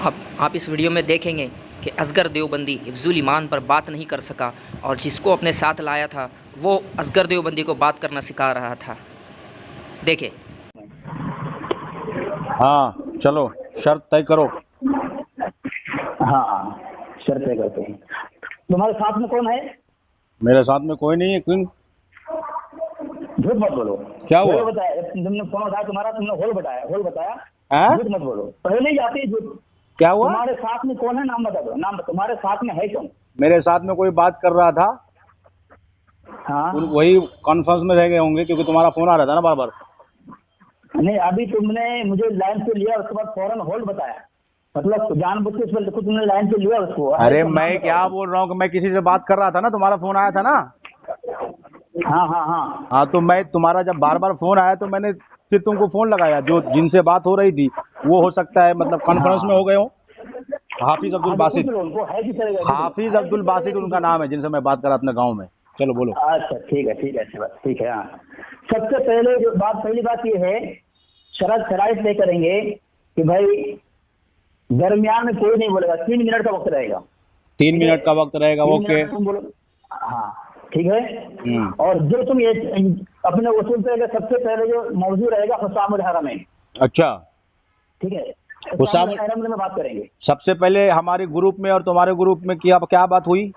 آپ اس ویڈیو میں دیکھیں گے کہ اصغر دیوبندی حفظ الایمان پر بات نہیں کر سکا اور جس کو اپنے ساتھ لایا تھا وہ اصغر دیوبندی کو بات کرنا سکھا رہا تھا. دیکھیں. ہاں چلو شرط طے کرو. ہاں شرط طے کرتے ہیں. تمہارے ساتھ میں کون ہے؟ میرے ساتھ میں کوئی نہیں ہے. کیوں؟ جھوٹ مت بولو. کیا ہوا؟ بتایا تم نے فون اٹھایا تمہارا، تم نے ہول بتایا. ہاں؟ جھوٹ مت بولو. پہلے ہی آتی ہے جھوٹ. کیا ہوا؟ تمہارے ساتھ میں کون ہے؟ نام بتا دو. نام تمہارے ساتھ میں ہے کون؟ میرے ساتھ میں کوئی بات کر رہا تھا. ہاں وہی کانفرنس میں رہ گئے ہوں گے کیونکہ تمہارا فون آ رہا تھا نا بار بار. نہیں، ابھی تم نے مجھے لائن پہ لیا، اس کے بعد فوراً ہولڈ بتایا. مطلب جان بوجھ کے اس پر تم نے لائن پہ لیا اس کو. ارے میں کیا بول رہا ہوں کہ میں کسی سے بات کر رہا تھا نا، تمہارا فون آیا تھا نا. ہاں ہاں ہاں ہاں تو میں تمہارا جب بار بار فون آیا تو میں نے پھر تم کو فون لگایا. جو جن سے بات ہو رہی تھی وہ ہو سکتا ہے مطلب کانفرنس میں ہو گئے ہوں. حافظ عبد الباسط. حافظ عبد الباسط ان کا نام ہے جن سے میں بات کر رہا اپنے گاؤں میں. چلو بولو. اچھا ٹھیک ہے ٹھیک ہے اچھی بات. ٹھیک ہے. ہاں سب سے پہلے جو بات، پہلی بات یہ ہے، شرائط لے کریں گے کہ بھائی درمیان میں کوئی نہیں بولے گا. 3 منٹ کا وقت رہے گا. 3 منٹ کا وقت رہے گا. اوکے. تم بولو. ہاں ٹھیک ہے. اور جو تم یہ اپنے وصول پہ سب سے پہلے جو موضوع رہے گا حسام الحرم ہے. اچھا ٹھیک ہے. حسام الحرم میں بات کریں گے. سب سے پہلے ہمارے گروپ میں اور تمہارے گروپ میں کیا بات ہوئی؟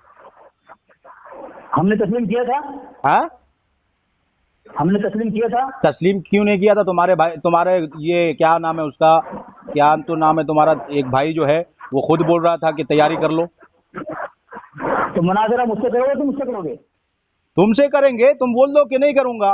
ہم نے تسلیم کیا تھا. ہاں ہم نے تسلیم کیا تھا. تسلیم کیوں نہیں کیا تھا؟ تمہارے یہ کیا نام ہے اس کا، کیا تو نام ہے تمہارا، ایک بھائی جو ہے وہ خود بول رہا تھا کہ تیاری کر لو. تو مناظرہ مجھ سے کرو گے؟ تم مجھ سے کرو گے؟ تم سے کریں گے. تم بول دو کہ نہیں کروں گا.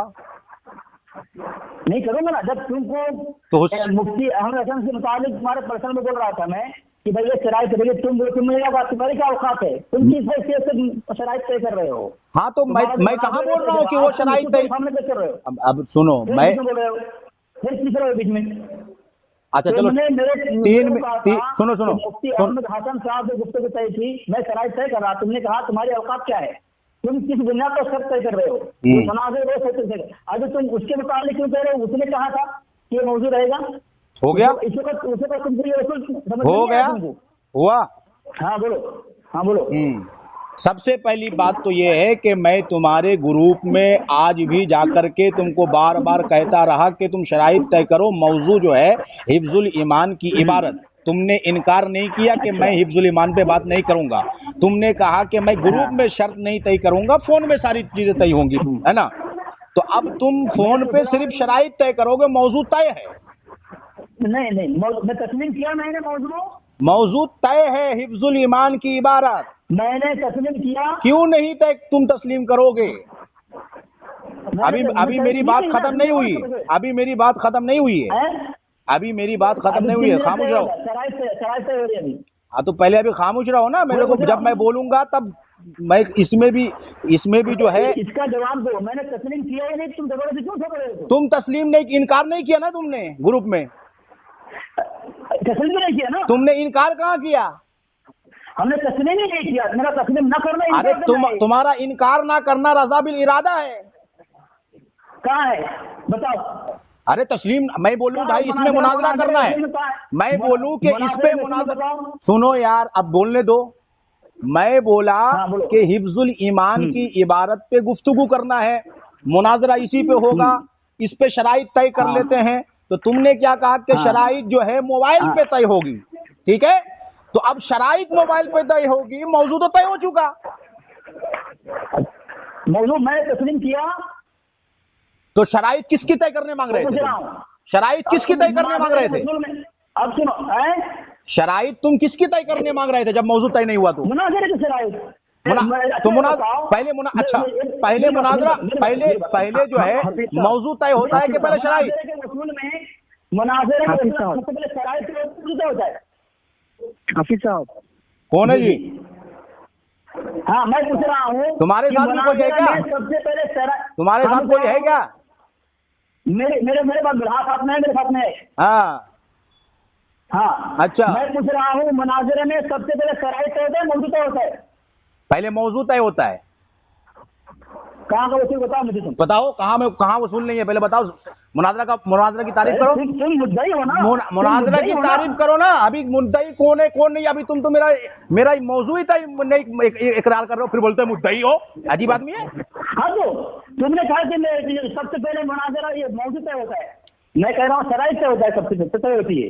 نہیں کروں گا نا. جب تم کو تو مفتی احمد حسن سے متعلق تمہارے پرسن میں بول رہا تھا میں کہ بھائی یہ شرائط ہے، تم بات تمہاری کیا اوقات ہے؟ تم کس حیثیت سے شرائط طے کر رہے ہو؟ ہاں تو میں کہاں بول رہا ہوں کہ وہ شرائط طے. اب سنو، میں بیچ میں اچھا چلو سنو مفتی احمد حسن صاحب سے گفتگو طے تھی، میں شرائط طے کر رہا. تم نے کہا تمہاری اوقات کیا ہے، تم کس بنیاد پر شرط طے کر رہے ہو؟ ابھی تم اس کے متعلق کیوں کہہ رہے ہو؟ اس نے کہا تھا کہ یہ موضوع رہے گا. ہو گیا. ہو گیا. ہوا. ہاں بولو. ہاں بولو. سب سے پہلی بات تو یہ ہے کہ میں تمہارے گروپ میں آج بھی جا کر کے تم کو بار بار کہتا رہا کہ تم شرائط طے کرو. موضوع جو ہے حفظ الایمان کی عبارت. تم نے انکار نہیں کیا کہ میں حفظ الایمان پہ بات نہیں کروں گا. تم نے کہا کہ میں گروپ میں شرط نہیں طے کروں گا، فون میں ساری چیزیں طے ہوں گی، ہے نا. تو اب تم فون پہ صرف شرائط طے کرو گے، موضوع طے ہے. نہیں میں تسلیم کیا. میں نے موضوع طے ہے حفظ الایمان کی عبارت. میں نے تسلیم کیا. کیوں نہیں تم تسلیم کرو گے؟ ابھی میری بات ختم نہیں ہوئی. ابھی میری بات ختم نہیں ہوئی ہے. ابھی میری بات ختم نہیں ہوئی ہے. خاموش رہو. ہاں تو پہلے ابھی خاموش رہو نا. میرے کو جب میں بولوں گا تب میں اس میں بھی جو ہے اس کا جواب دو. میں نے تسلیم کیا ہی نہیں. تم زبردستی کیوں ٹھوک رہے ہو؟ تم تسلیم نہیں، انکار نہیں کیا نا تم نے گروپ میں. تسلیم نہیں کیا نا. تم نے انکار کہاں کیا؟ ہم نے تسلیم ہی نہیں کیا. میرا تسلیم نہ کرنا. ارے تمہارا انکار نہ کرنا رضا بالارادہ ہے. کہاں ہے بتاؤ. ارے تسلیم میں بولوں بھائی اس میں مناظرہ کرنا ہے. میں بولوں کہ اس پہ مناظرہ. سنو یار اب بولنے دو. میں بولا کہ حفظ الایمان کی عبارت پہ گفتگو کرنا ہے، مناظرہ اسی پہ ہوگا، اس پہ شرائط طے کر لیتے ہیں. تو تم نے کیا کہا کہ شرائط جو ہے موبائل پہ طے ہوگی. ٹھیک ہے. تو اب شرائط موبائل پہ طے ہوگی، موضوع تو طے ہو چکا. موضوع میں تسلیم کیا. تو شرائط کس کی طے کرنے مانگ رہے تھے؟ شرائط کس کی طے کرنے مانگ رہے تھے؟ اب سنو، شرائط تم کس کی طے کرنے مانگ رہے تھے جب موضوع طے نہیں ہوا؟ تو مناظرے کی شرائط. پہلے مناظرہ پہلے جو ہے موضوع طے ہوتا ہے کہ پہلے شرائط؟ مناظرے میں شرائط ہوتا ہے. حافظ صاحب کون ہے جی؟ ہاں میں پوچھ رہا ہوں تمہارے ساتھ بھی کوئی ہے کیا؟ سب سے پہلے تمہارے ساتھ کوئی ہے کیا؟ میرے پاس ساتھ میں ہے. میرے ساتھ میں ہے. ہاں ہاں اچھا. میں پوچھ رہا ہوں مناظرے میں سب سے پہلے شرائط طے ہوتا ہے، موضوع طے ہوتا ہے؟ پہلے موضوع طے ہوتا ہے. कहाँ का वसूल बताओ मुझे तुम। बताओ कहाँ वसूल नहीं है, पहले बताओ। मुनाजरा की तारीफ करो। तुम मुद्दई हो ना, मुनाजरा की तारीफ करो ना। अभी मुद्दई कौन है कौन नहीं, अभी तुम तो मेरा मौजू ही नहीं इकरार कर रहे हो, फिर बोलते हो मुद्दई हो। अजीब आदमी है। हाँ तो तुमने कहा कि सबसे पहले मुनाजरा ये मौजू तय होता है, मैं कह रहा हूँ शराइत तय होता है, सबसे तय होती है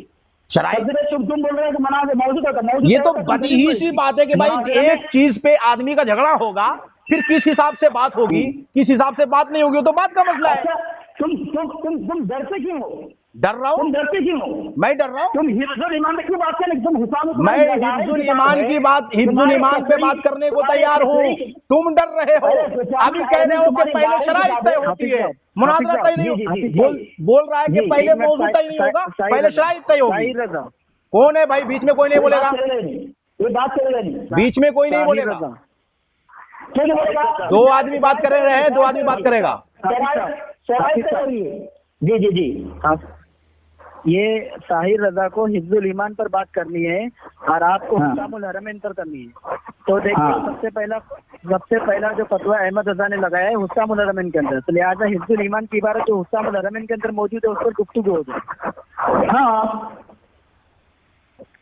शराइत। तुम बोल रहे हो कि मुनाजरा मौजू तय होता है। ये तो बदीही सी बात है कि भाई एक चीज पे आदमी का झगड़ा होगा, फिर किस हिसाब से बात होगी, किस हिसाब से बात नहीं होगी, तो बात का मसला है। तुम डरते क्यों हो? डर रहा हूँ? तुम डरते क्यों हो? मैं डर रहा हूँ? तुम हिफ्जुल ईमान की बात करें, तुम मैं हिफ्जुल ईमान पे बात करने को तैयार हूँ। तुम डर रहे हो, अभी कह रहे हो कि पहले शराइत तय होती है, मुनाजरा तय नहीं होती। बोल रहा है कि पहले मौजू तय नहीं होगा, पहले शराइत तय होगी। कौन है भाई बीच में? कोई नहीं बोलेगा, बीच में कोई नहीं बोलेगा। दो आदमी बात कर रहे हैं, दो आदमी बात करेगा। जी जी जी हाँ, ये साहिर रजा को हिफ्जुल ईमान पर बात करनी है और आपको हुक्कामुल हरमैन पर करनी है। तो देखिए सबसे पहला जो फतवा अहमद रजा ने लगाया है हुक्कामुल हरमैन के अंदर, तो लिहाजा हिफ्जुल ईमान की इबारत जो हुक्कामुल हरमैन के अंदर मौजूद है उस पर गुफ्तगू हो जाए। हाँ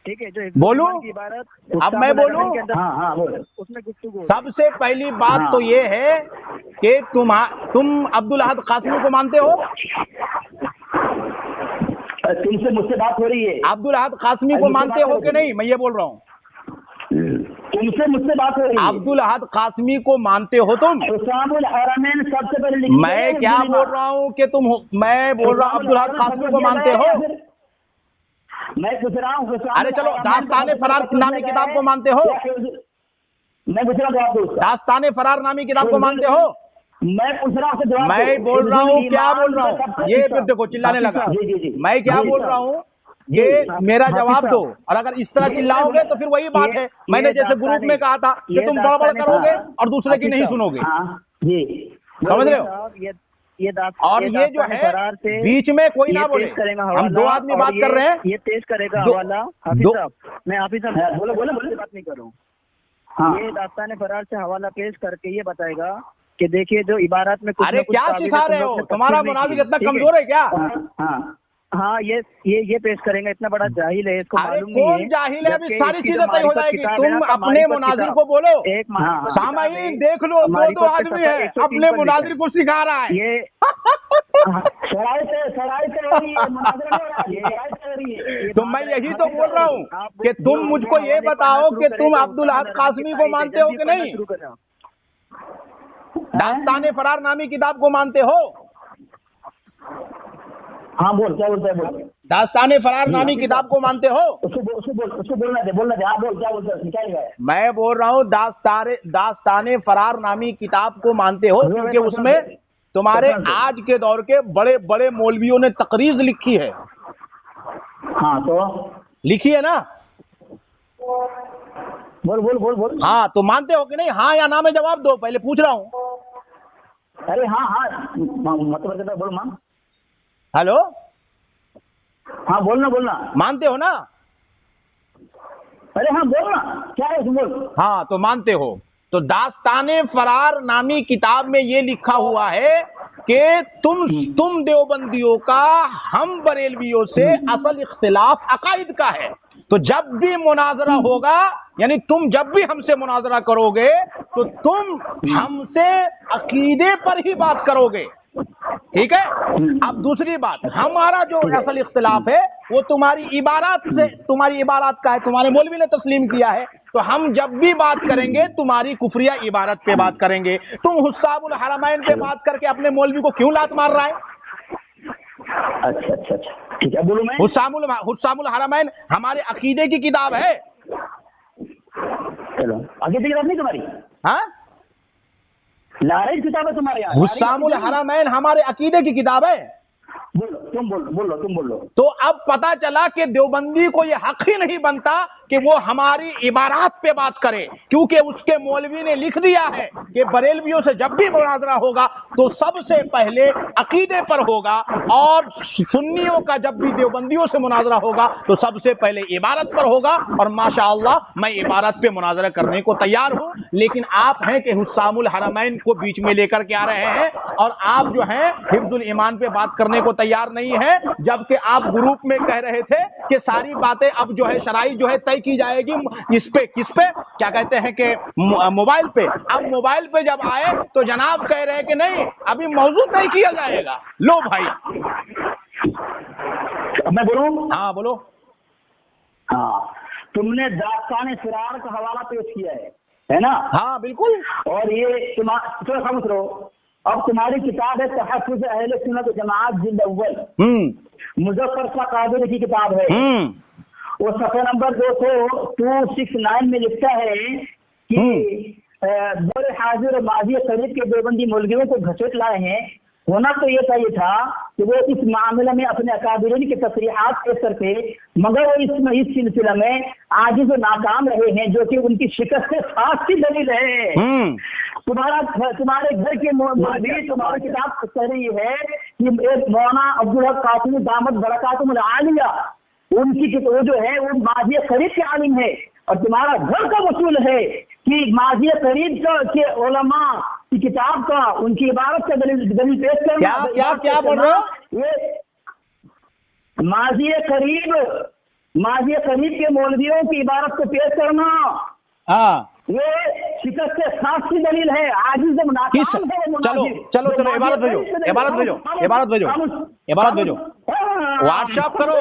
ठीक है, जो बोलूं की इबारत अब मैं बोलूं? हाँ उसमें गुफ्तगू। सबसे पहली बात तो ये है कि तुम अब्दुल अहद कासमी को मानते हो? तुमसे मुझसे बात हो रही है। अब्दुल अहद कासमी को मानते हो कि नहीं? मैं ये बोल रहा हूँ, तुमसे मुझसे बात हो रही है। अब्दुल अहद कासमी को मानते हो तुम? हुक्कामुल हरमैन सबसे पहले लिखी है। मैं क्या बोल रहा हूँ कि मैं बोल रहा हूँ अब्दुल अहद कासमी को मानते हो? मैं पूछ रहा हूँ। अरे चलो, दास्ताने फरार नामी किताब को मानते हो? मैं पूछ रहा हूँ, दास्ताने फरार नामी किताब को मानते हो? मैं पूछ रहा हूँ, मैं बोल रहा हूँ, क्या बोल रहा हूँ? ये फिर देखो चिल्लाने लगा। मैं क्या बोल रहा हूँ कि मेरा जवाब दो, और अगर इस तरह चिल्लाओगे तो फिर वही बात है, मैंने जैसे ग्रुप में कहा था कि तुम बड़बड़ करोगे और दूसरे की नहीं सुनोगे। समझ रहे हो? और ये जो है बीच में कोई ना बोले, हम दो आदमी बात कर रहे हैं। ये पेश करेगा हवाला हाफिज साहब, मैं हाफिज साहब बोलो बात नहीं करूँ। ये दास्तान फरार से हवाला पेश करके ये बताएगा कि देखिए जो इबारत में कुछ अरे क्या सिखा रहे हो? तुम्हारा मुनाजिर इतना कमजोर है क्या? हाँ ये पेश करेंगे, इतना बड़ा जाहिल है, इसको मालूम नहीं है। कौन जाहिल है? अभी सारी चीजें तय हो जाएगी। तुम अपने मुनाजिर को बोलो। सामाईन देख लो, दो आदमी है, अपने मुनाजिर को सिखा रहा है। ये तो मैं यही तो बोल रहा हूँ कि तुम मुझको ये बताओ कि तुम अब्दुल अहद कासमी को मानते हो कि नहीं? दास्ताने फरार नामी किताब को मानते हो? हाँ बोल, क्या बोलता है बोल। दास्ताने फरार नामी किताब को मानते हो? उसको बोलना दे। हाँ बोल, क्या बोलता है, क्या लिखा है? मैं बोल रहा हूँ दास्ताने फरार नामी किताब को मानते हो, क्योंकि उसमें तुम्हारे आज के दौर के बड़े बड़े मौलवियों ने तकरीज लिखी है। हाँ तो लिखी है ना? बोल। हाँ तो मानते हो कि नहीं? हाँ या ना में जवाब दो, पहले पूछ रहा हूँ। अरे हाँ मतलब बोल मान। हेलो, हाँ बोलना। मानते हो ना? अरे हाँ बोलना, क्या है बोल। हाँ तो मानते हो। तो दास्ताने फरार नामी किताब में ये लिखा हुआ है कि तुम देवबंदियों का हम बरेलवियों से असल इख्तिलाफ अकाइद का है। तो जब भी मुनाजरा होगा, यानी तुम जब भी हमसे मुनाजरा करोगे तो तुम हमसे अकीदे पर ही बात करोगे, ठीक है? अब दूसरी बात, हमारा जो असल इख्तिलाफ है वो तुम्हारी इबारत का है, तुम्हारे मौलवी ने तस्लीम किया है। तो हम जब भी बात करेंगे तुम्हारी कुफरिया इबारत पे बात करेंगे। तुम हुस्सामुल हरमैन पे बात करके अपने मौलवी को क्यों लात मार रहा है? अच्छा ठीक है, बोलूं मैं? हुस्सामुल हरमैन हमारे अकीदे की किताब है। चलो, अकीदे की किताब नहीं तुम्हारी? हाँ, लारेज किताब है तुम्हारे यहाँ। हुस्सामुल हरमैन हमारे अकीदे की किताब है। बोलो तुम बोलो। तो अब पता चला कि देवबंदी को ये हक ही नहीं बनता कि वो हमारी इबारात पे बात करे, क्योंकि उसके मौलवी ने लिख दिया है कि बरेलवियों से जब भी मुनाजरा होगा तो सबसे पहले अकीदे पर होगा, और सुन्नियों का जब भी देवबंदियों से मुनाजरा होगा तो सबसे पहले इबारत पर होगा। और माशाअल्लाह मैं इबारत पे मुनाजरा करने को तैयार हूं, लेकिन आप हैं कि हुस्सामुल हरमैन को बीच में लेकर के आ रहे हैं, और आप जो हैं हिफ्जुल ईमान पे बात करने को तैयार नहीं है, जबकि आप ग्रुप में कह रहे थे कि सारी बातें अब जो है शराई जो है तय की जाएगी इस पे, किस पे, क्या कहते हैं कि मोबाइल पे। अब मोबाइल पे जब आए तो जनाब कह रहे हैं कि नहीं अभी मौजू तय किया जाएगा। लो भाई मैं बोलूं? हाँ बोलो। हाँ, तुमने दास्तान फिरार का हवाला पेश किया है ना? हाँ बिल्कुल। और ये तुम्हारा समझ रहो, अब तुम्हारी किताब है तहफ़्फ़ुज़ अहले सुन्नत जमात जिल्द अव्वल, मुज़फ़्फ़र शाह कादरी की किताब है। वो सफ़े नंबर 269 में लिखता है कि दौर हाजिर और माजी करीब के देवबंदी मौलवियों को घसीट लाए हैं। होना तो ये चाहिए था कि वो इस मामले में अपने अकाबिरीन के तसरीहात पेश करते, मगर वो इस सिलसिले में आजिज़ और नाकाम रहे हैं, जो कि उनकी शिकस्त से खास की दलील है। तुम्हारे घर के मौलवी तुम्हारी किताब कह रही है कि एक मौलाना अब्दुल हक कासिमी दामद बरकातुहुल आलिया, उनकी वो जो है वो माजी करीब के आलिम है, और तुम्हारा घर का वसूल है कि माजी करीब के उलमा की किताब का, उनकी इबारत का दलील पेश करना। क्या बोल रहे हो? ये माजी करीब के मौलवियों की इबारत को पेश करना, हाँ ये शिकस्त से खास की दलील है। आजिज़ और नाकाम है। चलो इबारत भेजो। व्हाट्सएप करो,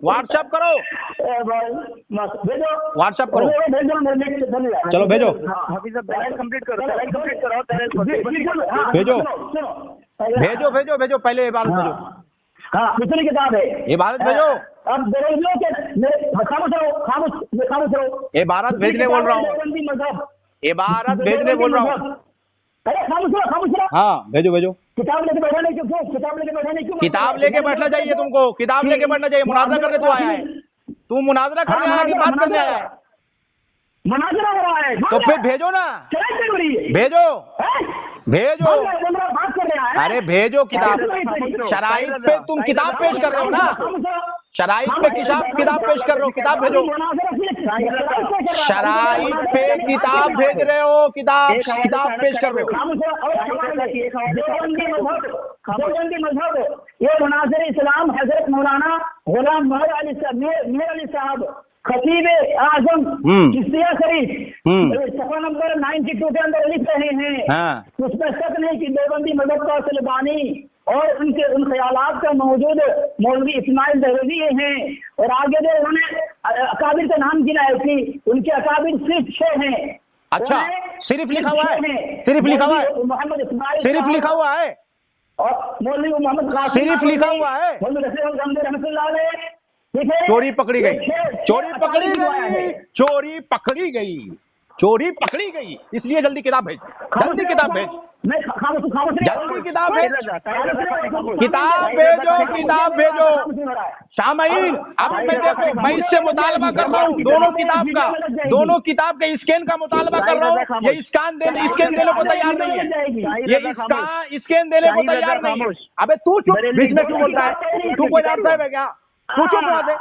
व्हाट्सएप करो। चलो भेजो, भेजो पहले इबारत भेजो। हाँ, कितनी किताब है? इबारत भेजो। अब बेरोजगारों के खामोश रहो। इबारत भेजने बोल रहा हूँ, इबारत भेजने बोल रहा हूँ। अरे खामोश रहो। हाँ भेजो। किताब लेके बैठा नहीं क्यों? किताब लेके बैठना चाहिए तुमको, किताब लेके बैठना चाहिए। मुनाजरा करने तू आया है, तू मुनाजरा करने आया कि बात करने आया है? मुनाजरा हो रहा है तो फिर भेजो ना, भेजो। अरे भेजो किताब। शराइत पे तुम किताब पेश कर रहे हो ना, शराइत पे किताब पेश कर रहे हो, किताब भेजो। शराइत पे किताब भेज रहे हो, किताब पेश कर रहे हो। ये मुनाज़िर इस्लाम हजरत मौलाना गुलाम मेहर अली साहब खतीब आजम चिश्तिया शरीफ सफा नंबर 92 के अंदर लिख रहे हैं। उसमें शक नहीं कि देवबंदी मजहब का असल बानी और उन ख्यालात का मौजूद मौलवी इस्माइल दहलवी हैं। और आगे दे उन्होंने अकाबिर का नाम गिना है कि उनके अकाबिर सिर्फ 6 हैं। अच्छा, सिर्फ लिखा हुआ है, सिर्फ लिखा हुआ है, मोहम्मद इस्माइल, सिर्फ लिखा हुआ है, और मौलवी मोहम्मद सिर्फ लिखा हुआ है। चोरी पकड़ी गई, चोरी पकड़ी गई। इसलिए जल्दी किताब भेज, जल्दी किताब भेज। किताब भेजो। शामीन, अब मैं देखो, मैं इससे मुतालबा कर रहा हूँ दोनों किताब के स्कैन का मुतालबा कर रहा हूँ। ये स्कैन देने को तैयार नहीं है, ये स्कैन देने को तैयार नहीं है। अबे तू चुप, बीच में क्यों बोलता है? तू कोई डॉक्टर साहब है क्या? तू चुप वहां से।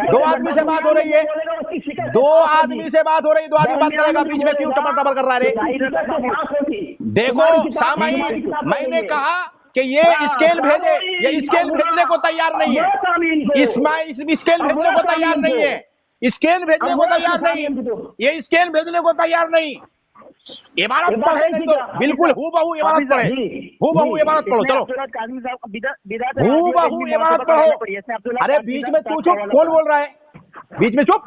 दो आदमी से बात हो रही है, दो आदमी बात करेगा, बीच में क्यों टपर कर रहा है रे? देखो सामाइन, मैंने कहा कि ये स्केल भेजे, ये स्केल भेजने को तैयार नहीं है। स्केल भेजने को तैयार नहीं है, स्केल भेजने को तैयार नहीं है, ये स्केल भेजने को तैयार नहीं। इबारत पढ़े नहीं तो बिल्कुल हूबहू इबारत पढ़े, हूबहू इबारत पढ़ो। चलो हूबहू इबारत पढ़ो। अरे बीच में तू चुप, कौन बोल रहा है? बीच में चुप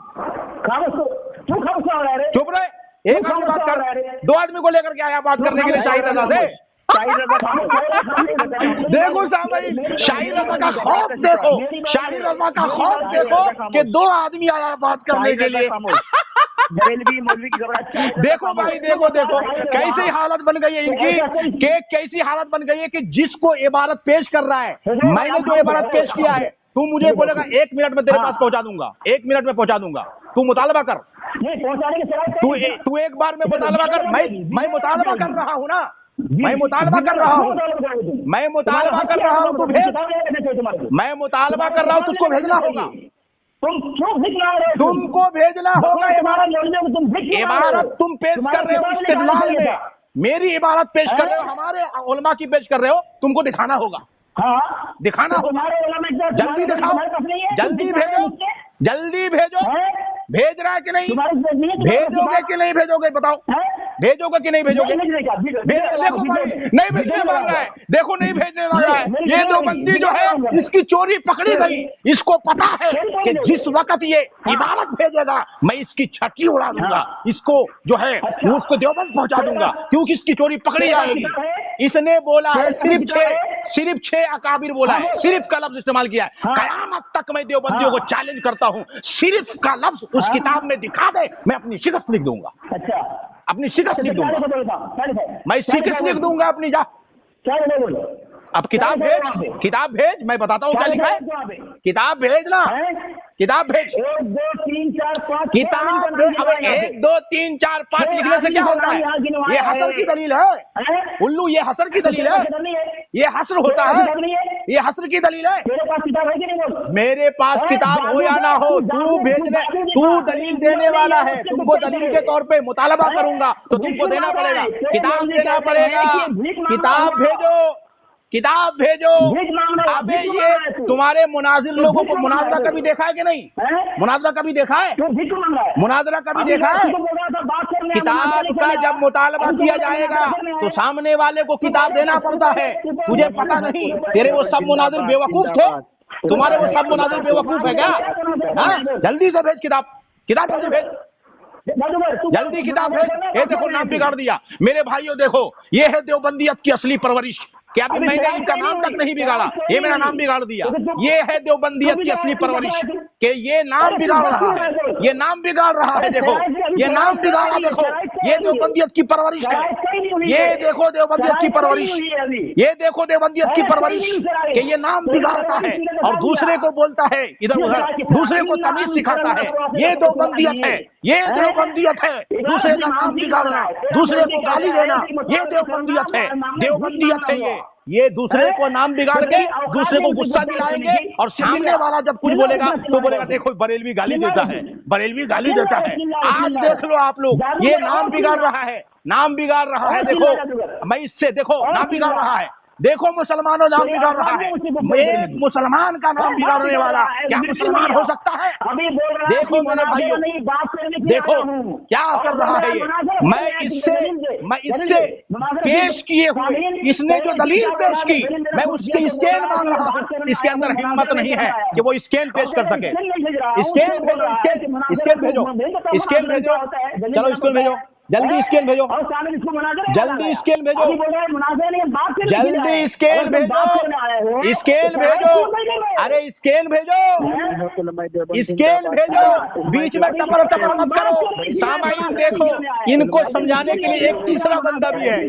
रहे। एक आदमी बात कर, दो आदमी को लेकर के आया बात करने के लिए शाहिद रजा से। देखो सामने शाहिद रजा का खौफ देखो, शाहिद रजा का खौफ देखो कि दो आदमी आया बात करने के लिए। बरेलवी मौलवी की घबराहट। देखो भाई, देखो देखो कैसी हालत बन गई है इनकी, कि कैसी हालत बन गई है कि जिसको इबारत पेश कर रहा है, मैंने जो इबारत पेश किया है, तू मुझे बोलेगा 1 मिनट में तेरे पास पहुंचा दूंगा, 1 मिनट में पहुंचा दूंगा, तू मुतालबा कर, नहीं पहुंचाने की शरारत तू एक बार में मुतालबा कर। मैं मुतालबा कर रहा हूँ ना, मैं मुतालबा कर रहा हूँ, मैं मुतालबा कर रहा हूँ, तू भेज। मैं मुतालबा कर रहा हूँ, तुझको भेजना होगा, तुम क्यों भिख ला रहे हो? तुमको भेजना होगा। इबारत तुम पेश कर रहे हो इस्तिदलाल में, मेरी इबारत पेश कर रहे हो, हमारे उलमा की पेश कर रहे हो, तुमको दिखाना होगा, हाँ दिखाना होगा, जल्दी दिखाओ, जल्दी भेजो, जल्दी भेजो। भेज रहा है कि नहीं? भेजोगे कि नहीं भेजोगे बताओ, भेजोगे कि नहीं भेजोगे? देखो नहीं भेजने मांग रहा है, देखो नहीं भेजने मांग रहा है। ये देवबंदी जो है इसकी चोरी पकड़ी गई, इसको पता है कि जिस वक्त ये इबारत भेजेगा मैं इसकी छठी उड़ा दूंगा, इसको जो है उसको देवबंद पहुंचा दूंगा, क्योंकि इसकी चोरी पकड़ी जाएगी। इसने बोला है सिर्फ 6 अकाबिर बोला है, सिर्फ का लफ्ज इस्तेमाल किया है। कयामत तक मैं देवबंदियों को चैलेंज करता हूं, सिर्फ का लफ्ज उस किताब में दिखा दे, मैं अपनी शिकस्त लिख दूंगा, अच्छा अपनी शिकस्त लिख दूंगा, मैं शिकस्त लिख दूंगा अपनी। जा अब किताब भेज, किताब भेज, मैं बताता हूँ क्या लिखा है, किताब भेज ना, किताब भेज, 1 2 3 4 5 किताब भेज। अब 1 2 3 4 5 लिखने से क्या होता है? ये हसर की दलील है उल्लू, ये हसर की दलील है, ये हसर होता है, ये हसर की दलील है। मेरे पास किताब है कि नहीं बोल? मेरे पास किताब हो या ना हो, तू दलील देने वाला है, तुमको दलील के तौर पे मुतालबा करूंगा तो तुमको देना पड़ेगा, किताब देना पड़ेगा, किताब भेजो, किताब भेजो। अबे ये तुम्हारे मुनाजिर लोगों को मुनाजरा कभी देखा है कि नहीं? मुनाजरा कभी देखा है? मुनाजरा कभी देखा है? किताब का जब मुतालबा किया जाएगा तो सामने वाले को किताब देना पड़ता है, तुझे पता नहीं? तेरे वो सब मुनाजिर बेवकूफ थे, तुम्हारे वो सब मुनाजिर बेवकूफ है क्या? जल्दी से भेज किताब, किताब जल्दी भेज, जल्दी किताब भेज। ये देखो नाम बिगाड़ दिया मेरे भाइयों, देखो ये है देवबंदियत की असली परवरिश। क्या अभी मैंने इनका नाम तक नहीं बिगाड़ा, ये मेरा नाम बिगाड़ दिया। ये है देवबंदियत की असली परवरिश, कि ये नाम बिगाड़ रहा है, ये नाम बिगाड़ रहा है, देखो ये नाम बिगाड़ा, देखो ये देवबंदियत की परवरिश है, ये देखो देवबंदियत की परवरिश, ये देखो देवबंदियत की परवरिश, कि ये नाम बिगाड़ता है और दूसरे को बोलता है इधर उधर, दूसरे को तमीज सिखाता है, ये देवबंदियत है, ये देवबंदियत है। दूसरे का नाम बिगाड़ना, दूसरे को गाली देना, ये देवबंदियत है, देवबंदियत है। ये दूसरे को नाम बिगाड़ के दूसरे को गुस्सा दिलाएंगे, और सामने वाला जब कुछ बोलेगा तो बोलेगा देखो बरेलवी गाली देता है, बरेलवी गाली देता है। आज देख लो आप लोग, ये नाम बिगाड़ रहा है, नाम बिगाड़ रहा है। देखो मैं इससे, देखो नाम बिगाड़ रहा है, देखो मुसलमानों नाम बिगाड़ रहा है, एक मुसलमान का नाम बिगाड़ने वाला क्या मुसलमान हो सकता है? देखो मेरे भाइयों, देखो क्या कर रहा है ये। मैं इससे पेश किए हुए, इसने जो दलील पेश की मैं उसके स्केल मांग रहा हूँ, इसके अंदर हिम्मत नहीं है कि वो स्केल पेश कर सके। स्केल भेजो, स्केल भेजो, स्केल भेजो, चलो स्केल भेजो, जल्दी स्केल भेजो, जल्दी स्केल भेजो, जल्दी स्केल भेजो, स्केल भेजो, अरे स्केल भेजो, स्केल भेजो, बीच में टपर टपर मत करो। सामाईन देखो, इनको समझाने के लिए एक तीसरा बंदा भी है,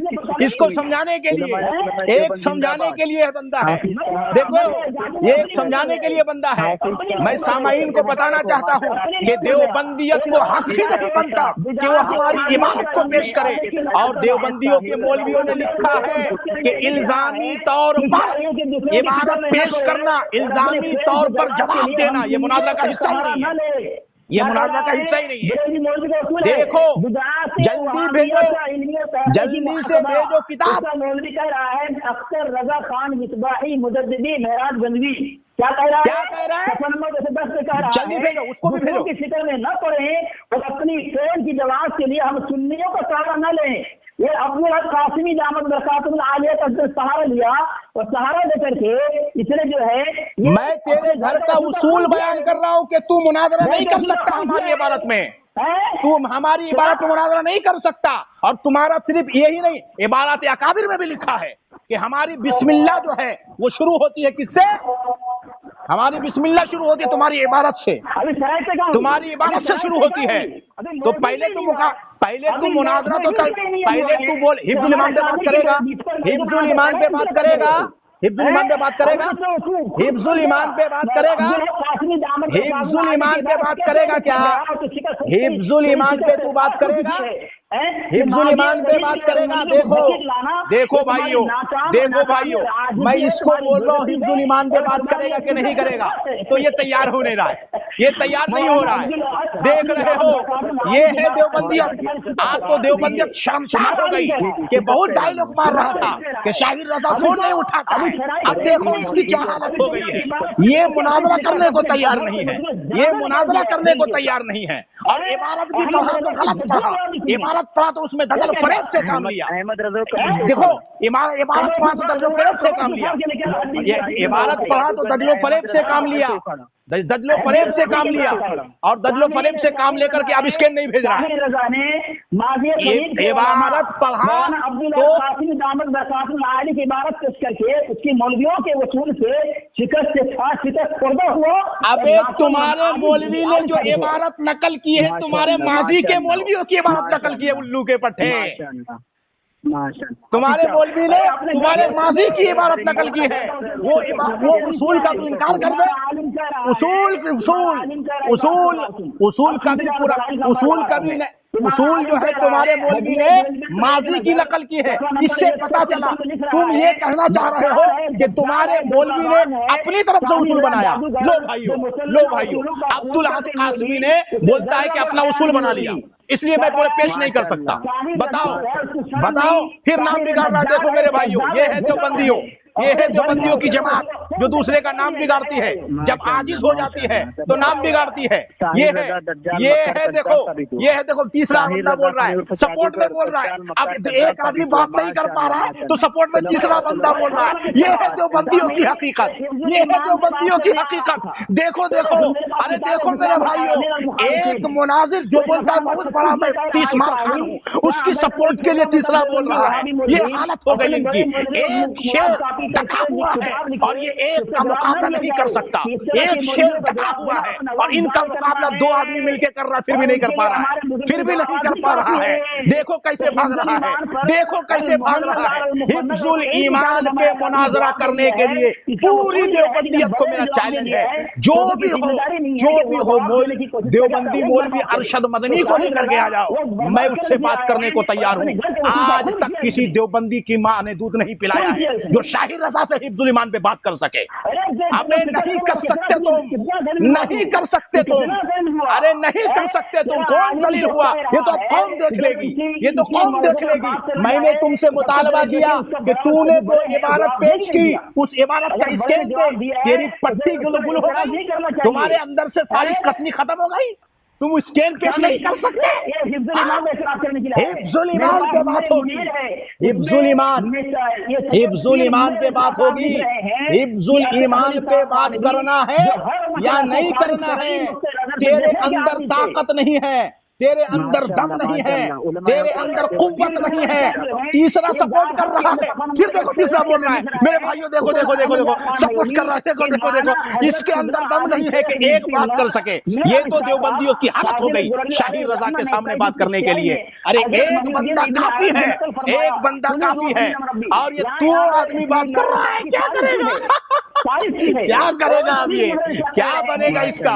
इसको समझाने के लिए एक समझाने के लिए बंदा है, देखो ये एक समझाने के लिए बंदा है। मैं सामाईन को बताना चाहता हूँ कि देवबंदियत को हक ही नहीं बनता कि वो हमारी इबादत को पेश करे, और देवबंदियों के मौलवियों ने लिखा है कि इल्जामी तौर पर इबादत पेश करना, इल्जामी तौर पर जवाब देना, ये मुनाजरा का हिस्सा ही नहीं है, ये मुनाजरा का हिस्सा ही नहीं है। देखो जल्दी भेजो, जल्दी से भेजो किताब। मौलवी कह रहा है अख्तर रजा खान मिसबाही मुजद्दिदी महराज गंजवी क्या कह रहा है? क्या कह रहा है? जल्दी भेजो, उसको भी भेजो। की फिक्र में न पड़े और अपनी ट्रेन की जमात के लिए हम सुन्नियों का सहारा न लें। ये अब्दुल हक कासिमी दामद बरकातुल्लाह आलिया का सहारा लिया, और सहारा लेकर के इसने जो है, मैं तेरे घर का उसूल बयान कर रहा हूँ कि तू मुनाजरा नहीं कर सकता हमारी इबारत में, तू हमारी इबारत में मुनाजरा नहीं कर सकता। और तुम्हारा सिर्फ यही नहीं, इबारत अकाबिर में भी लिखा है कि हमारी बिस्मिल्लाह जो है वो शुरू होती है किससे? ہماری بسم اللہ شروع ہوتی ہے تمہاری عبارت سے، ابھی شرائط سے کہاں تمہاری عبارت سے شروع ہوتی ہے. تو پہلے تو مناظرہ تو پہلے تو بول. حفظ الایمان پہ بات کرے گا، حفظ الایمان پہ بات کرے گا، حفظ الایمان پہ بات کرے گا، حفظ الایمان پہ بات کرے گا، حفظ الایمان پہ بات کرے گا کیا؟ حفظ الایمان پہ تو بات کرے گا، حفظ الایمان پہ بات کرے گا. دیکھو بھائیو، میں اس کو بول رہا ہوں حفظ الایمان پہ بات کرے گا کہ نہیں کرے گا، تو یہ تیار ہو نہیں رہا ہے، یہ تیار نہیں ہو رہا ہے. دیکھ رہے ہو یہ ہے دیوبندیت. آج تو دیوبندیت شرمسار ہو گئی کہ بہت ڈائیلاگ مار رہا تھا کہ شاہد رضا فون نہیں اٹھاتا ہے. اب دیکھو اس کی کیا حالت ہو گئی ہے. یہ مناظرہ کرنے کو تیار نہیں ہے، یہ مناظرہ کرنے کو تیار نہیں ہے. اور عبارت بھی پڑھا تو غلط پڑھا، عبارت پڑھا تو اس میں دجل فریب سے کام لیا. دیکھو عبارت پڑھا تو دجل فریب سے کام لیا، یہ عبارت پڑھا تو دجل فریب سے کام لیا، دجل و فریب سے کام لیا، اور دجل و فریب سے کام لے کر کے اب اسکین نہیں بھیج رہا ہے. عبارت پڑھا تو عبارت پیش کر کے اس کی مولویوں کے وصول سے شکست خوردہ ہوا. ابے تمہارے مولوی نے جو عبارت نقل کی ہے تمہارے ماضی کے مولویوں کی عبارت نقل کی ہے. الو کے پٹھے، تمہارے مولوی نے تمہارے ماضی کی عبارت نقل کی ہے. وہ اصول کا تو انکار کر دے. اصول کا بھی پورا اصول جو ہے تمہارے مولوی نے ماضی کی نقل کی ہے. اس سے پتا چلا تم یہ کہنا چاہ رہے ہو کہ تمہارے مولوی نے اپنی طرف سے اصول بنایا. لو بھائیو عبدالاحد قاسمی نے بولتا ہے کہ اپنا اصول بنا لیا، اس لیے میں پورے پیش نہیں کر سکتا. بتاؤ پھر نام بگاڑ رہا. دیکھو میرے بھائیو، یہ ہے دیوبندیوں، یہ ہے دیوبندیوں کی جماعت جو دوسرے کا نام بگاڑتی ہے، جب عاجز ہو جاتی ہے تو نام بگاڑتی ہے. یہ ہے دیکھو تیسرا بندہ بول رہا ہے، سپورٹ میں بول رہا ہے. اب ایک آدمی بات نہیں کر پا رہا ہے تو سپورٹ میں تیسرا بندہ بول رہا ہے. یہ ہے دیوبندیوں کی حقیقت، یہ ہے دیوبندیوں کی حقیقت. دیکھو ارے دیکھو میرے بھائیو، ایک مناظر جو بولتا ہے بہت بڑا میں 30 مار خان ہوں، اس کی سپورٹ کے لیے تیسرا بول رہا ہے. یہ حالت ہو گئی ان کی. ایک شیر ڈٹا ہوا ہے اور یہ ایک کا مقابلہ نہیں کر سکتا. ایک شیر ڈٹا ہوا ہے اور ان کا مقابلہ دو آدمی مل کے کر رہا ہے، پھر بھی نہیں کر پا رہا ہے، پھر بھی نہیں کر پا رہا ہے. دیکھو کیسے بھاگ رہا ہے، دیکھو کیسے بھاگ رہا ہے. حفظ الایمان پہ مناظرہ کرنے کے لیے پوری دیوبندیت کو میرا چیلنج ہے. جو بھی ہو دیوبندی مولوی ارشد مدنی کو لے کر کے آ جاؤ، میں اس سے بات کرنے کو تیار ہوں. آج تک کسی دیوبندی کی ماں نے دودھ نہیں پلایا ہے جو شاہد رضا سے حفظ الایمان پہ بات کر سکے. ابے نہیں کر سکتے تم، نہیں کر سکتے تم، ارے نہیں کر سکتے تم. کون ذلیل ہوا؟ یہ تو اب قوم دیکھ لے گی، یہ تو قوم دیکھ لے گی. میں نے تم سے مطالبہ کیا کہ تو نے جو عبارت پیش کی اس عبارت کا اسکین دے. تیری پٹی گل گل ہو گئی، تمہارے اندر سے ساری کسنی ختم ہو گئی، تم اسکین پیش نہیں کر سکتے. حفظ الایمان پہ بات ہوگی، حفظ الایمان پہ بات ہوگی. حفظ الایمان پہ بات کرنا ہے یا نہیں کرنا ہے. تیرے اندر طاقت نہیں ہے، تیرے اندر دم نہیں ہے، تیرے اندر قوت نہیں ہے. تیسرا سپورٹ کر رہا ہے، پھر دیکھو تیسرا بول رہا ہے. میرے بھائیو دیکھو سپورٹ کر رہا ہے. دیکھو اس کے اندر دم نہیں ہے کہ ایک بات کر سکے. یہ تو دیوبندیوں کی حالت ہو گئی شاہد رضا کے سامنے بات کرنے کے لیے. ارے ایک بندہ کافی ہے، ایک بندہ کافی ہے، اور یہ تو آدمی بات کر رہا ہے. کیا کرے گا، کیا کرے گا اب؟ یہ کیا بنے گا اس کا؟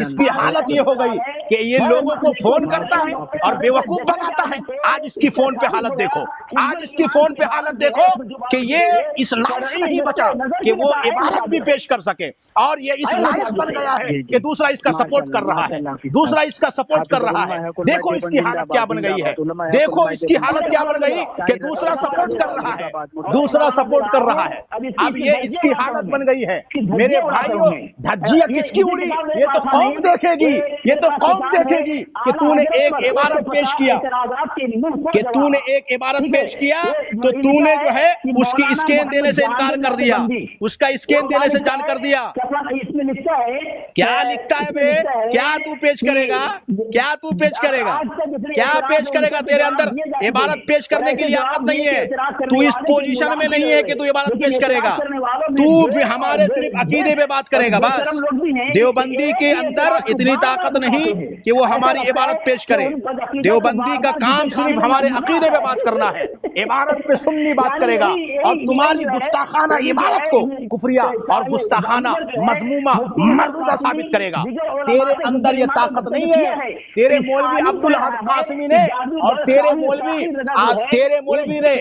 اس کی حالت یہ ہو گئی کہ یہ لوگوں کو فون کرتا ہے اور بیوقوف بناتا ہے. آج اس کی فون پہ حالت دیکھو، آج اس کی فون پہ حالت دیکھو کہ یہ اس لائق نہیں بچا کہ وہ عبارت بھی پیش کر سکے، اور یہ اس لائق بن گیا ہے کہ دوسرا اس کا سپورٹ کر رہا ہے، دوسرا اس کا سپورٹ کر رہا ہے. دیکھو اس کی حالت کیا بن گئی ہے، دیکھو اس کی حالت کیا بن گئی کہ دوسرا سپورٹ کر رہا ہے، دوسرا سپورٹ کر رہا ہے. اب یہ اس کی حالت بن گئی ہے. میرے بھائیوں دھجیاں کس کی اڑی یہ تو قوم دیکھے گی، یہ تو قوم دیکھے گی کہ تو نے ایک عبارت پیش کیا، کہ تو نے ایک عبارت پیش کیا تو تو نے جو ہے اس کی اسکین دینے سے انکار کر دیا، اس کا اسکین دینے سے جان کر دیا. लिखता है, क्या लिखता है बे? क्या तू पेश करेगा? क्या तू पेश करेगा? क्या पेश करेगा? तेरे अंदर इबारत पेश करने की लियाकत नहीं है। तू इस पोजीशन में नहीं है कि तू इबारत पेश करेगा। तू भी हमारे सिर्फ अकीदे पे बात करेगा बस। देवबंदी के अंदर इतनी ताकत नहीं कि वो हमारी इबारत पेश करे। देवबंदी का काम सिर्फ हमारे अकीदे पे बात करना है, इबारत पे सुन्नी बात करेगा और तुम्हारी गुस्ताखाना इबारत को कुफरिया और गुस्ताखाना मजमूमा मरदूदा साबित करेगा। तेरे अंदर ये ताकत नहीं है। तेरे मौलवी अब्दुल हक कासिमी ने और तेरे मौलवी ने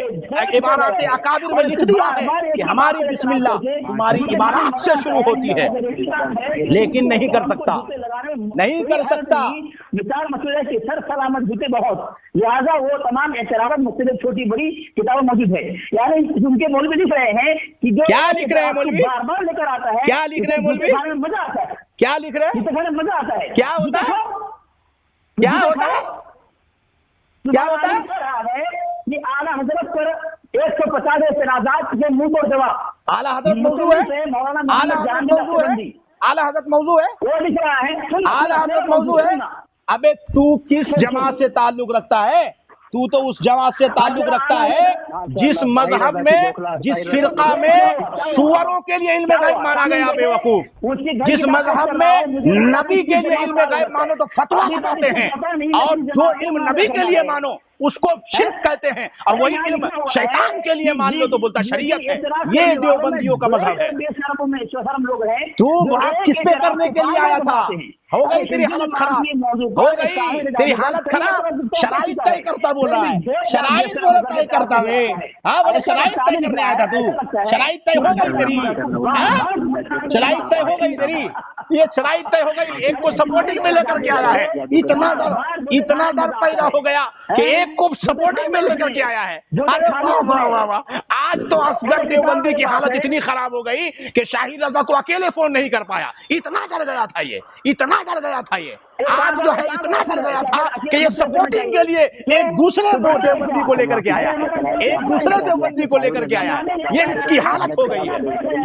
इबारत अकाबिर में लिख दिया है कि हमारी बिस्मिल्लाह तुम्हारी इबारत से शुरू होती है, लेकिन नहीं कर सकता, नहीं कर सकता। विचार मसले की सर सलामत जूते बहुत, लिहाजा वो तमाम एतराफ़त मुख्तलिफ छोटी बड़ी किताबें मौजूद है। यानी उनके मौलवी लिख रहे हैं कि जो क्या लिख रहे हैं मौलवी? बार बार लेकर आता है। क्या लिख रहे हैं मौलवी? मजा आता है। क्या लिख रहे हैं? मजा आता है। क्या होता है? क्या होता है? क्या होता है? कि आला हजरत पर 150 एतराज़ात के मुंह तोड़ जवाब। आला हजरत मौजू है, आला हजरत मौजू है, आला हजरत मौजू है, वो लिख रहा है आला हजरत मौजू है। अबे तू किस जमात से ताल्लुक रखता है? तू तो उस जमात से ताल्लुक रखता है जिस मजहब में, जिस फिरका में सुअरों के लिए इल्म गैब माना गया। बेवकूफ, जिस मजहब में नबी के लिए इल्म गैब मानो तो फतवा लगाते हैं, और जो इल्म नबी के लिए मानो उसको शिर्क कहते हैं, और वही इल्म शैतान के लिए मान लो तो बोलता शरीयत है। ये देवबंदियों का मजहब है। तू बात किस पे करने के लिए आया था? हो गई तेरी हालत खराब, हो गई तेरी हालत खराब। शराइत तय करता बोल रहा है, शराइत बोला तय करता वे। हाँ बोले शराइत तय करने आया था तू। शराइत तय हो गई तेरी, शराइत तय हो गई तेरी, ये शराइत तय हो गई। एक को सपोर्टिंग में लेकर के आया है, इतना डर पैदा हो गया कि एक को सपोर्टिंग में लेकर के आया है। अरे वाह वाह वाह वाह। आज तो असगर देवबंदी की हालत इतनी खराब हो गई कि शाहिद रजा को अकेले फोन नहीं कर पाया। इतना डर गया था ये, इतना डर गया था ये। आज जो है इतना डर गया था कि ये सपोर्टिंग के लिए एक दूसरे देवबंदी को लेकर के आया, एक दूसरे देवबंदी को लेकर के आया। ये इसकी हालत हो गई है,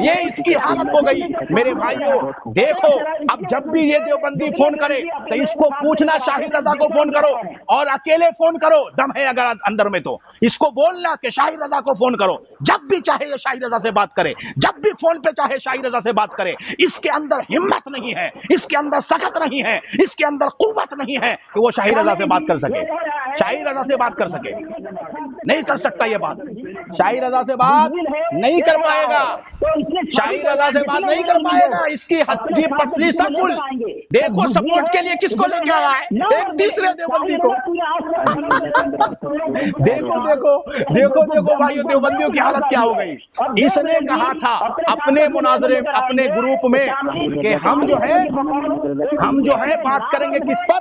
ये इसकी हालत हो गई। मेरे भाइयों देखो, अब जब भी ये देवबंदी फोन करे तो इसको पूछना शाहिद रजा को फोन करो, और अकेले फोन करो, दम है अगर अंदर में तो इसको बोलना कि शाहिद रजा को फोन करो। जब भी चाहे ये शाहिद रजा से बात करे, जब भी फोन पे चाहे शाहिद रजा से बात करे। इसके अंदर हिम्मत नहीं है, इसके अंदर सख्त नहीं है, इसके अंदर कुव्वत नहीं है कि वो शाहिद रजा से बात कर सके, शाहिद रजा से बात कर सके। नहीं कर सकता ये बात, शाहिद रजा से बात नहीं कर पाएगा, शाहिद रजा से बात नहीं कर पाएगा। इसकी हड्डी पतली सकुल। देखो सपोर्ट के लिए किसको लेके आया है, एक तीसरे देवबंदी को। देखो देखो देखो देखो भाइयों, देवबंदियों की हालत क्या हो गई। इसने कहा था अपने मुनाजरे, अपने ग्रुप में कि हम जो है बात करेंगे किस पर,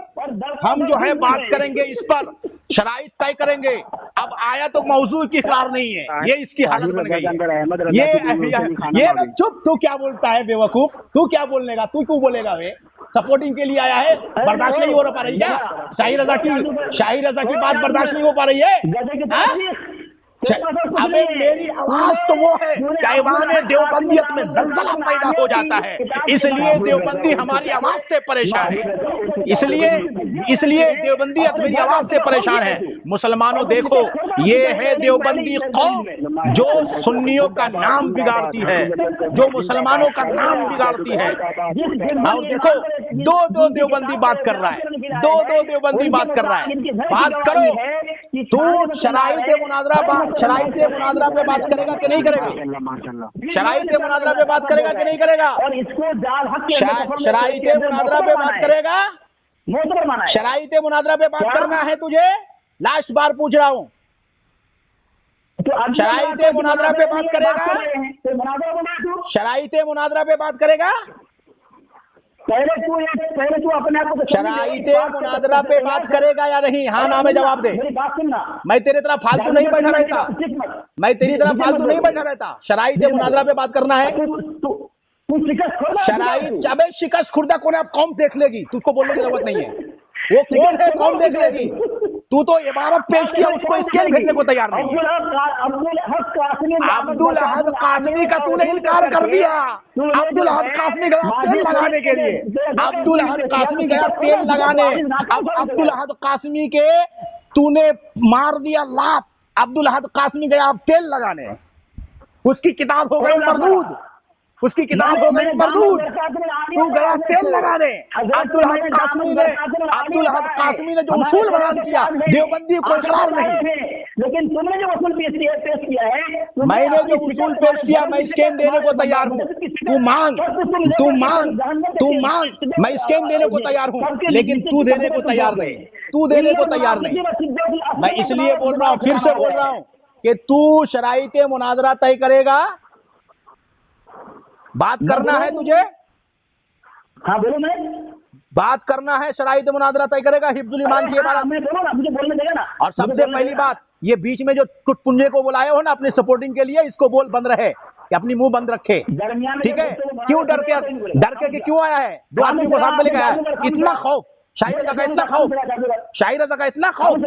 हम जो है बात करेंगे इस पर, शराइत तय करेंगे। अब आया तो मौजू की इकरार नहीं है, ये इसकी हालत बन गई। ये चुप, तू क्या बोलता है बेवकूफ, तू क्या बोलने का, तू क्यों बोलेगा वे? सपोर्टिंग के लिए आया है, बर्दाश्त नहीं हो पा रही है शाहिद रजा की बात बर्दाश्त नहीं हो पा रही है। अबे मेरी आवाज तो वो है कि ऐवान देवबंदियत में जलजला पैदा हो जाता है, इसलिए देवबंदी हमारी आवाज से परेशान है, इसलिए देवबंदियत मेरी आवाज से परेशान है। मुसलमानों देखो, ये है देवबंदी कौम जो सुन्नियों का नाम बिगाड़ती है, जो मुसलमानों का नाम बिगाड़ती है। और देखो दो देवबंदी बात कर रहा है, दो देवबंदी बात कर रहा है। बात करो, तू शराइत मुनाजरा पे बात करेगा कि नहीं करेगा? शराइत मुनाजरा पे बात करेगा कि नहीं करेगा? शराइत मुनाजरा पे बात करेगा? शराइत मुनाजरा पे बात करना है तुझे? लास्ट बार पूछ रहा हूं, शराइत मुनाजरा पे बात करेगा? शराइत मुनाजरा पे बात करेगा? पहले तू अपने आप को शराइत मुनाजरा पे बात करेगा या नहीं? हाँ ना में जवाब दे। मैं तेरे तरह फालतू नहीं बैठा रहता, मैं तेरी तरह फालतू नहीं बैठा रहता। शराइत मुनाजरा पे बात करना है। शराइत अबे शिकस्त खुर्दा कौन है? आप कौम देख लेगी, तुझको बोलने की जरूरत नहीं है। वो कौन है कौम देख लेगी, تو عبارت پیش کیا, اس کو اسکیل بھیجنے کو تیار نہیں. عبد الاحد قاسمی کا تو نے انکار کر دیا. عبد الاحد قاسمی گیا تیل لگانے کے لیے, عبد الاحد قاسمی گیا تیل لگانے. اب عبد الاحد قاسمی کے تو نے مار دیا لات. عبد الاحد قاسمی گیا اب تیل لگانے, اس کی کتاب ہو گئی مردود, اس کی کتاب ہو گئی مردود, تو گیا تیل لگانے. عبد الاحد قاسمی نے جو اصول بیان کیا دیوبندی کو اقرار نہیں. لیکن تم نے جو اصول پیش کیا ہے, میں نے جو اصول پیش کیا میں اسکین دینے کو تیار ہوں. تو مانگ میں اسکین دینے کو تیار ہوں, لیکن تو دینے کو تیار نہیں, تو دینے کو تیار نہیں. میں اس لیے بول رہا ہوں, پھر سے بول رہا ہوں کہ تو شرائط مناظرہ طے کرے گا. بات کرنا ہے تجھے, ہاں بولو, میں بات کرنا ہے, شرائط مناظرہ طے کرے گا حفظ الایمان کی عبارت. میں بولو نا, مجھے بولنے دے گا نا. اور سب سے پہلی بات, یہ بیچ میں جو پنجے کو بلائے ہو نا اپنی سپورٹنگ کے لیے, اس کو بول بند رہے, کہ اپنی منہ بند رکھے, ٹھیک ہے. کیوں ڈر کے کیوں آیا ہے, دو آدمی کو ساتھ میں لے کے آیا ہے. اتنا خوف, شاہی رضا کا اتنا خوف, شاہی رضا کا اتنا خوف.